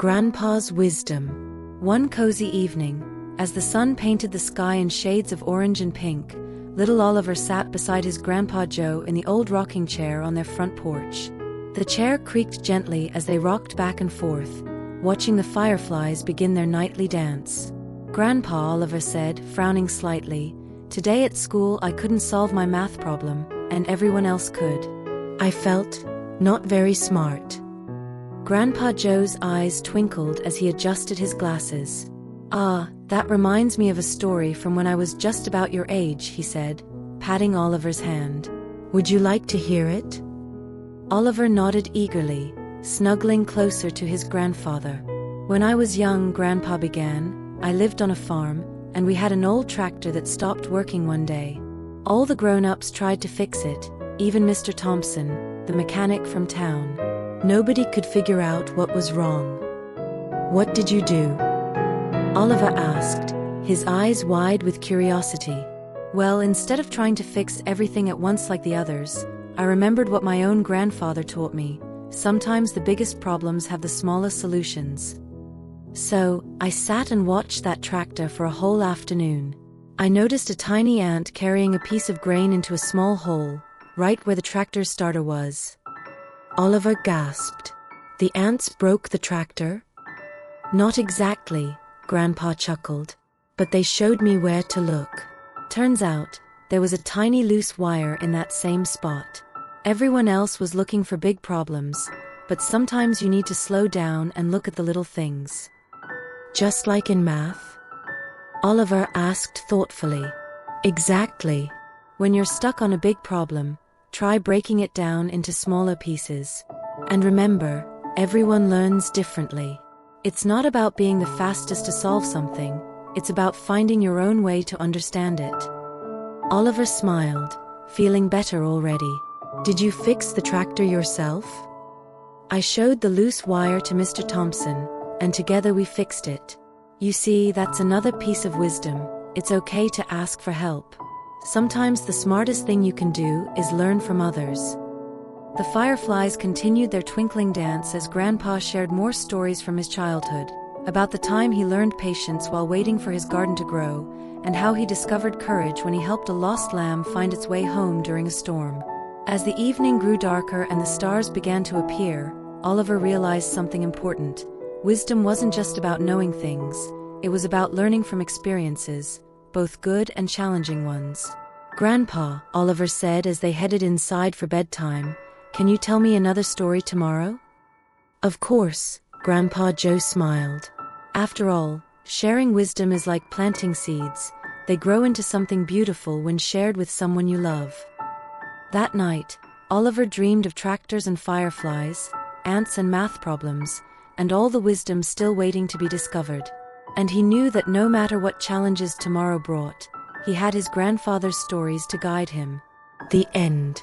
Grandpa's wisdom. One cozy evening, as the sun painted the sky in shades of orange and pink, little Oliver sat beside his Grandpa Joe in the old rocking chair on their front porch. The chair creaked gently as they rocked back and forth, watching the fireflies begin their nightly dance. "Grandpa," Oliver said, frowning slightly, "today at school I couldn't solve my math problem, and everyone else could. I felt not very smart." Grandpa Joe's eyes twinkled as he adjusted his glasses. "Ah, that reminds me of a story from when I was just about your age," he said, patting Oliver's hand. "Would you like to hear it?" Oliver nodded eagerly, snuggling closer to his grandfather. "When I was young," Grandpa began, "I lived on a farm, and we had an old tractor that stopped working one day. All the grown-ups tried to fix it, even Mr. Thompson, the mechanic from town. Nobody could figure out what was wrong." "What did you do?" Oliver asked, his eyes wide with curiosity. "Well, instead of trying to fix everything at once like the others, I remembered what my own grandfather taught me. Sometimes the biggest problems have the smallest solutions. So, I sat and watched that tractor for a whole afternoon. I noticed a tiny ant carrying a piece of grain into a small hole, right where the tractor's starter was." Oliver gasped. "The ants broke the tractor?" "Not exactly," Grandpa chuckled, "but they showed me where to look. Turns out, there was a tiny loose wire in that same spot. Everyone else was looking for big problems, but sometimes you need to slow down and look at the little things." "Just like in math?" Oliver asked thoughtfully. "Exactly. When you're stuck on a big problem, try breaking it down into smaller pieces. And remember, everyone learns differently. It's not about being the fastest to solve something, it's about finding your own way to understand it." Oliver smiled, feeling better already. "Did you fix the tractor yourself?" "I showed the loose wire to Mr. Thompson, and together we fixed it. You see, that's another piece of wisdom. It's okay to ask for help. Sometimes the smartest thing you can do is learn from others." The fireflies continued their twinkling dance as Grandpa shared more stories from his childhood, about the time he learned patience while waiting for his garden to grow, and how he discovered courage when he helped a lost lamb find its way home during a storm. As the evening grew darker and the stars began to appear, Oliver realized something important. Wisdom wasn't just about knowing things, it was about learning from experiences, both good and challenging ones. "Grandpa," Oliver said as they headed inside for bedtime, "can you tell me another story tomorrow?" "Of course," Grandpa Joe smiled. "After all, sharing wisdom is like planting seeds. They grow into something beautiful when shared with someone you love." That night, Oliver dreamed of tractors and fireflies, ants and math problems, and all the wisdom still waiting to be discovered. And he knew that no matter what challenges tomorrow brought, he had his grandfather's stories to guide him. The end.